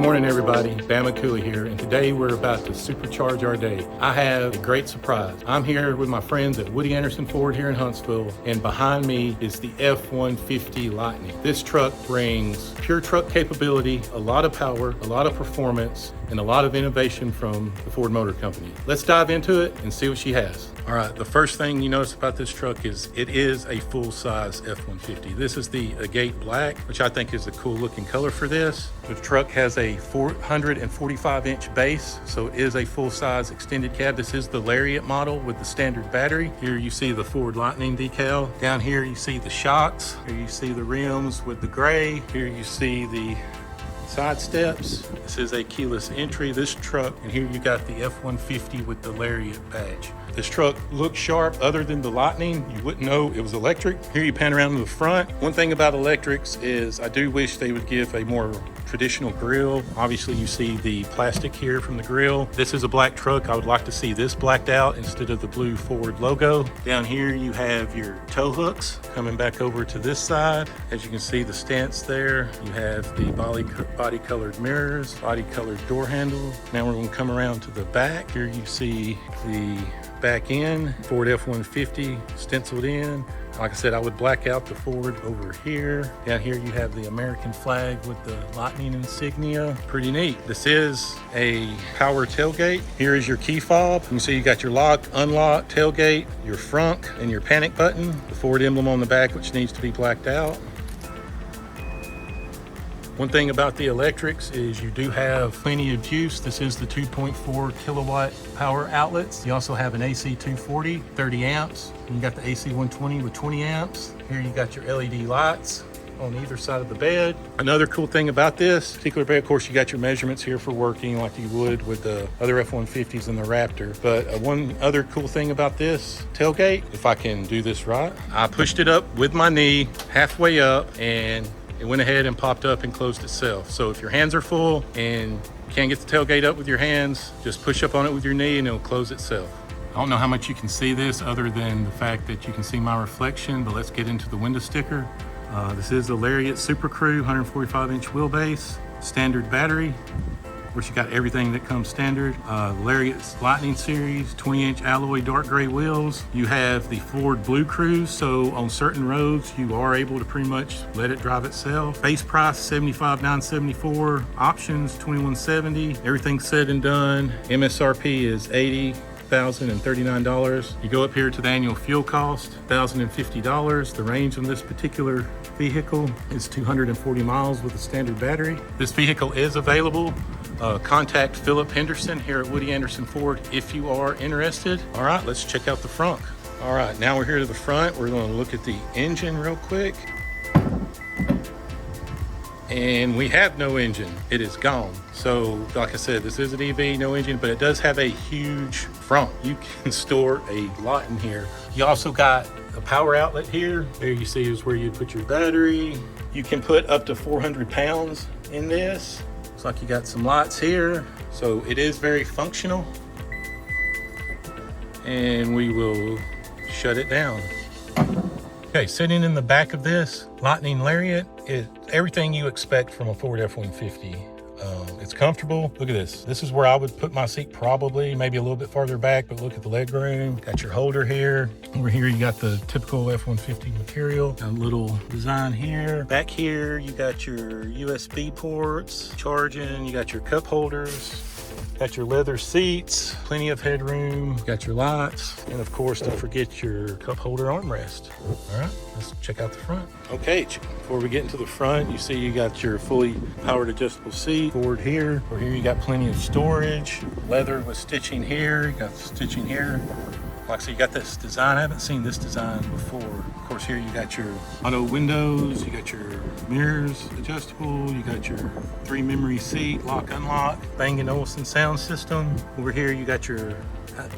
morning, everybody. BamaCooley here, and today we're about to supercharge our day. I have a great surprise. I'm here with my friends at Woody Anderson Ford here in Huntsville, and behind me is the F-150 Lightning. This truck brings pure truck capability, a lot of power, a lot of performance, and a lot of innovation from the Ford Motor Company. Let's dive into it and see what she has. All right, the first thing you notice about this truck is it is a full-size F-150. This is the agate black, which I think is a cool looking color for this. The truck has a 445-inch base, so it is a full-size extended cab. This is the Lariat model with the standard battery. Here you see the Ford Lightning decal. Down here you see the shocks. Here you see the rims with the gray. Here you see the side steps. This is a keyless entry. This truck, and here you got the F-150 with the Lariat badge. This truck looks sharp. Other than the Lightning, you wouldn't know it was electric. Here you pan around to the front. One thing about electrics is I do wish they would give a more traditional grille. Obviously you see the plastic here from the grille. This is a black truck. I would like to see this blacked out instead of the blue Ford logo. Down here you have your tow hooks coming back over to this side. As you can see, the stance there. You have the body colored mirrors, body colored door handle. Now we're going to come around to the back. Here you see the back end, Ford F-150 stenciled in. Like I said, I would black out the Ford over here. Down here you have the American flag with the Lightning insignia. Pretty neat. This is a power tailgate. Here is your key fob. You can see you got your lock, unlock, tailgate, your frunk, and your panic button. The Ford emblem on the back, which needs to be blacked out. One thing about the electrics is you do have plenty of juice. This is the 2.4 kilowatt power outlets. You also have an AC 240, 30 amps. And you got the AC 120 with 20 amps. Here you got your LED lights on either side of the bed. Another cool thing about this particular bed, of course, you got your measurements here for working like you would with the other F-150s and the Raptor. But one other cool thing about this tailgate, if I can do this right, I pushed it up with my knee halfway up, and it went ahead and popped up and closed itself. So if your hands are full and you can't get the tailgate up with your hands, just push up on it with your knee and it'll close itself. I don't know how much you can see this other than the fact that you can see my reflection, but let's get into the window sticker. This is the Lariat Super Crew 145-inch wheelbase, standard battery. Of course, you got everything that comes standard. Lariat's Lightning Series, 20-inch alloy dark gray wheels. You have the Ford Blue Cruise, so on certain roads, you are able to pretty much let it drive itself. Base price, $75,974. Options, $2,170. Everything said and done. MSRP is $80,039. You go up here to the annual fuel cost, $1,050. The range on this particular vehicle is 240 miles with a standard battery. This vehicle is available. Contact Phillip Henderson here at Woody Anderson Ford if you are interested. All right, let's check out the front. All right, now we're here to the front. We're going to look at the engine real quick. And we have no engine. It is gone. So like I said, this is an EV, no engine, but it does have a huge front. You can store a lot in here. You also got a power outlet here. There you see is where you put your battery. You can put up to 400 pounds in this. Looks like you got some lights here. So it is very functional. And we will shut it down. Okay, sitting in the back of this Lightning Lariat is everything you expect from a Ford F-150. It's comfortable. Look at this. This is where I would put my seat, probably, maybe a little bit farther back, but look at the leg room. Got your holder here. Over here, you got the typical F-150 material. A little design here. Back here, you got your USB ports, charging. You got your cup holders. Got your leather seats, plenty of headroom, got your lights, and of course, don't forget your cup holder armrest. All right, let's check out the front. Okay, before we get into the front, you see you got your fully powered adjustable seat forward here. Over here, you got plenty of storage, leather with stitching here, you got stitching here. Like I said, you got this design. I haven't seen this design before. Of course, here you got your auto windows, you got your mirrors adjustable, you got your 3 memory seat, lock, unlock, Bang & Olufsen sound system. Over here, you got your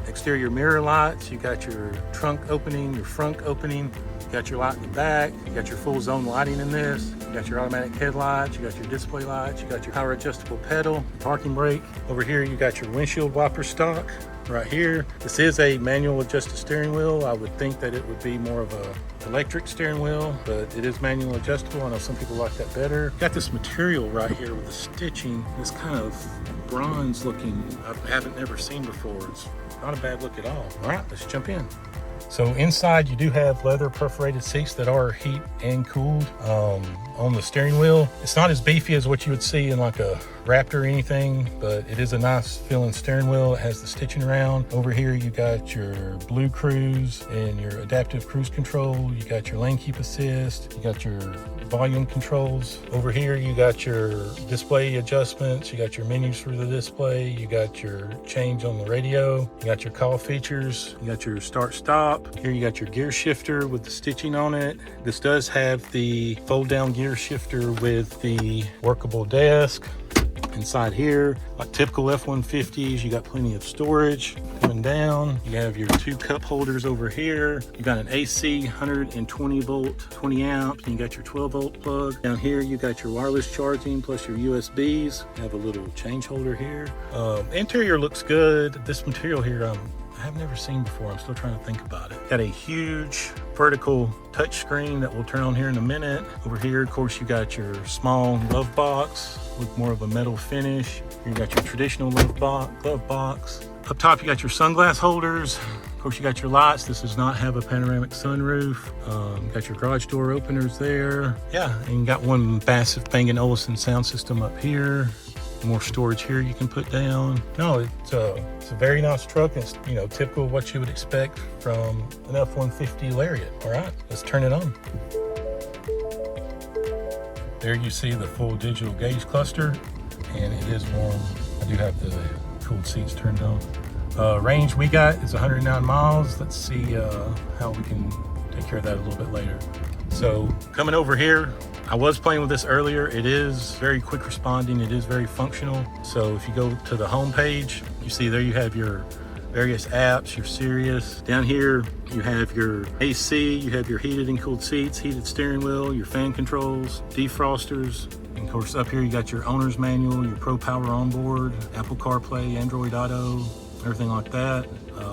exterior mirror lights, you got your trunk opening, your front opening, you got your light in the back, you got your full zone lighting in this, you got your automatic headlights, you got your display lights, you got your power adjustable pedal, parking brake. Over here, you got your windshield wiper stock. Right here, this is a manual adjusted steering wheel. I would think that it would be more of a electric steering wheel, but it is manual adjustable. I know some people like that better. Got this material right here with the stitching, this kind of bronze looking, I haven't never seen before. It's not a bad look at all. All right, let's jump in. So inside you do have leather perforated seats that are heat and cooled. On the steering wheel, it's not as beefy as what you would see in like a Raptor or anything, but it is a nice feeling steering wheel. It has the stitching around. Over here you got your Blue Cruise and your adaptive cruise control. You got your lane keep assist. You got your volume controls. Over here you got your display adjustments. You got your menus through the display. You got your change on the radio. You got your call features. You got your start stop. Here you got your gear shifter with the stitching on it. This does have the fold down gear shifter with the workable desk. Inside here, like typical F-150s, you got plenty of storage. Coming down, you have your 2 cup holders over here. You got an AC 120 volt, 20 amp, and you got your 12 volt plug. Down here, you got your wireless charging plus your USBs. You have a little change holder here. Interior looks good. This material here, I've never seen before. I'm still trying to think about it. Got a huge vertical touch screen that we'll turn on here in a minute. Over here, of course, you got your small glove box with more of a metal finish. You got your traditional glove box. Up top, you got your sunglass holders. Of course, you got your lights. This does not have a panoramic sunroof. Got your garage door openers there. Yeah, and you got one massive Bang & Olufsen sound system up here. More storage here you can put down. No, it's a very nice truck. It's, you know, typical of what you would expect from an F-150 Lariat. All right, let's turn it on. There you see the full digital gauge cluster, and it is warm. I do have the cooled seats turned on. Range we got is 109 miles. Let's see how we can take care of that a little bit later. So coming over here, I was playing with this earlier. It is very quick responding. It is very functional. So if you go to the home page, you see there you have your various apps, your Sirius. Down here, you have your AC, you have your heated and cooled seats, heated steering wheel, your fan controls, defrosters. And of course, up here, you got your owner's manual, your Pro Power onboard, Apple CarPlay, Android Auto, everything like that.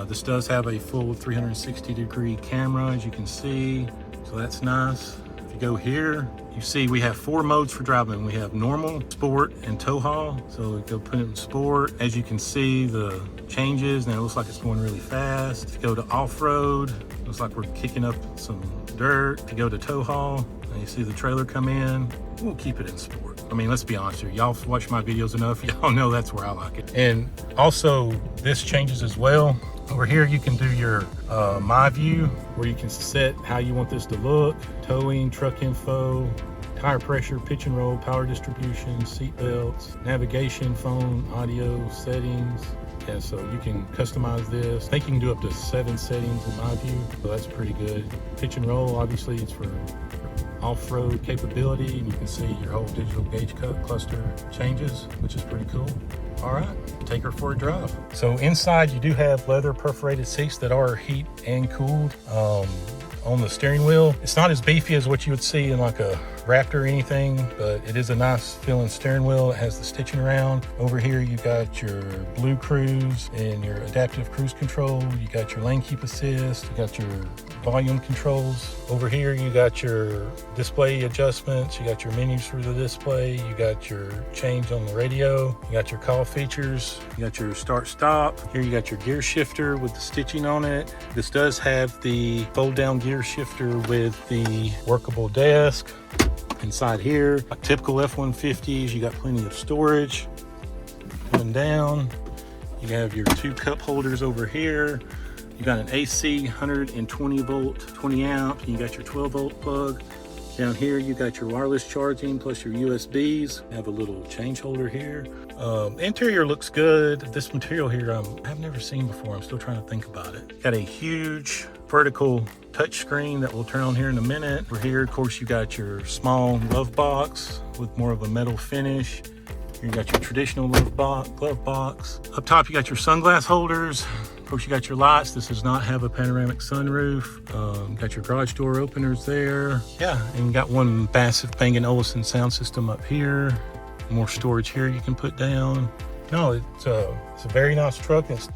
This does have a full 360-degree camera, as you can see. So that's nice. If you go here, you see we have 4 modes for driving. We have normal, sport, and tow haul. So we go put it in sport. As you can see, the changes, and it looks like it's going really fast. If you go to off-road, looks like we're kicking up some dirt. If you go to tow haul, and you see the trailer come in, we'll keep it in sport. I mean, let's be honest here. Y'all watch my videos enough. Y'all know that's where I like it. And also, this changes as well. Over here, you can do your My View, where you can set how you want this to look, towing, truck info, tire pressure, pitch and roll, power distribution, seat belts, navigation, phone, audio, settings. Yeah, so you can customize this. I think you can do up to 7 settings in My View, so that's pretty good. Pitch and roll, obviously, it's for off-road capability, and you can see your whole digital gauge cluster changes, which is pretty cool. All right, take her for a drive. So inside you do have leather perforated seats that are heat and cooled. On the steering wheel, it's not as beefy as what you would see in like a Raptor or anything, but it is a nice feeling steering wheel. It has the stitching around. Over here you got your Blue Cruise and your adaptive cruise control. You got your lane keep assist. You got your volume controls. Over here you got your display adjustments. You got your menus through the display. You got your change on the radio. You got your call features. You got your start stop. Here you got your gear shifter with the stitching on it. This does have the fold down gear shifter with the workable desk. Inside here, like typical F-150s, you got plenty of storage. Coming down, you have your 2 cup holders over here. You got an AC 120 volt, 20 amp, and you got your 12 volt plug. Down here, you got your wireless charging plus your USBs. You have a little change holder here. Interior looks good. This material here, I've never seen before. I'm still trying to think about it. Got a huge vertical touch screen that we'll turn on here in a minute. Over here, of course, you got your small glove box with more of a metal finish. Here you got your traditional glove box. Up top, you got your sunglass holders. Of course, you got your lights. This does not have a panoramic sunroof. Got your garage door openers there. Yeah, and you got one massive Bang & Olufsen sound system up here. More storage here you can put down. No, it's a very nice truck. It's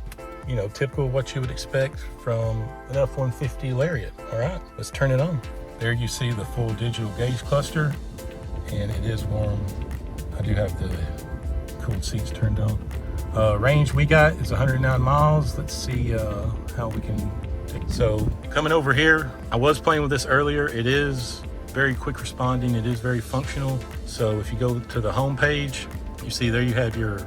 typical of what you would expect from an F-150 Lariat. All right, let's turn it on. There you see the full digital gauge cluster, and it is warm. I do have the cooled seats turned on. Range we got is 109 miles. Let's see how we can take it. So coming over here, I was playing with this earlier. It is very quick responding. It is very functional. So if you go to the home page, you see there you have your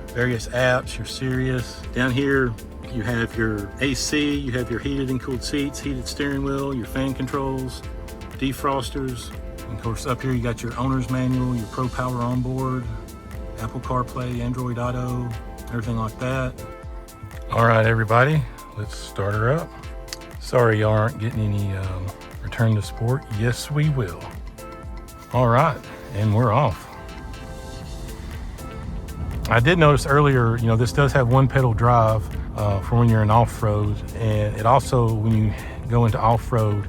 various apps, your Sirius. Down here, you have your AC, you have your heated and cooled seats, heated steering wheel, your fan controls, defrosters. And of course, up here you got your owner's manual, your Pro Power Onboard, Apple CarPlay, Android Auto, everything like that. All right, everybody, let's start her up. Sorry y'all aren't getting any return to sport. Yes, we will. All right, and we're off. I did notice earlier, this does have one pedal drive for when you're in off-road, and it also, when you go into off-road,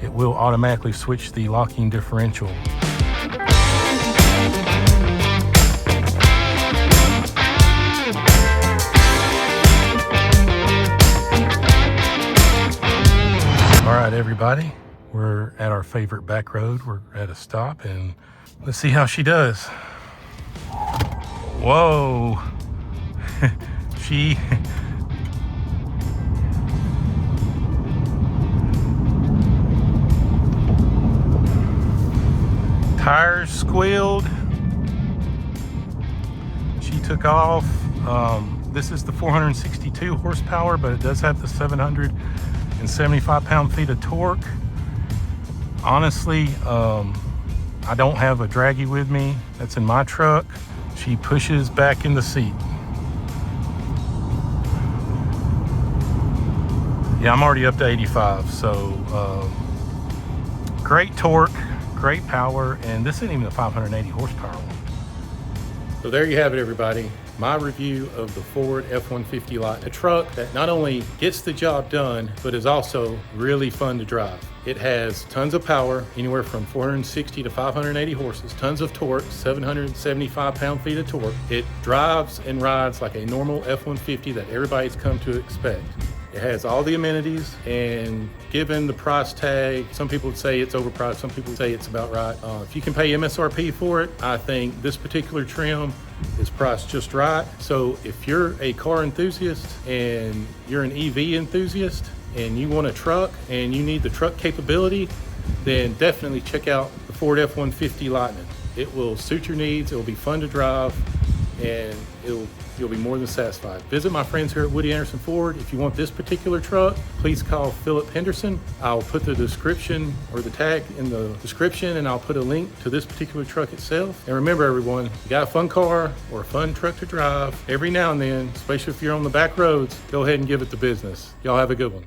it will automatically switch the locking differential. All right, everybody, we're at our favorite back road. We're at a stop, and let's see how she does. Whoa, she tires squealed. She took off. This is the 462 horsepower, but it does have the 775 pound-feet of torque. Honestly, I don't have a draggy with me. That's in my truck. She pushes back in the seat. Yeah, I'm already up to 85, so great torque, great power, and this isn't even a 580 horsepower one. So there you have it, everybody. My review of the Ford F-150 Lightning, a truck that not only gets the job done, but is also really fun to drive. It has tons of power, anywhere from 460 to 580 horses, tons of torque, 775 pound-feet of torque. It drives and rides like a normal F-150 that everybody's come to expect. It has all the amenities, and given the price tag, some people would say it's overpriced, some people would say it's about right. If you can pay MSRP for it, I think this particular trim is priced just right. So if you're a car enthusiast and you're an EV enthusiast and you want a truck and you need the truck capability, then definitely check out the Ford F-150 Lightning. It will suit your needs, it will be fun to drive, and you'll be more than satisfied. Visit my friends here at Woody Anderson Ford. If you want this particular truck, please call Phillip Henderson. I'll put the description or the tag in the description, and I'll put a link to this particular truck itself. And remember, everyone, you got a fun car or a fun truck to drive, every now and then, especially if you're on the back roads, go ahead and give it the business. Y'all have a good one.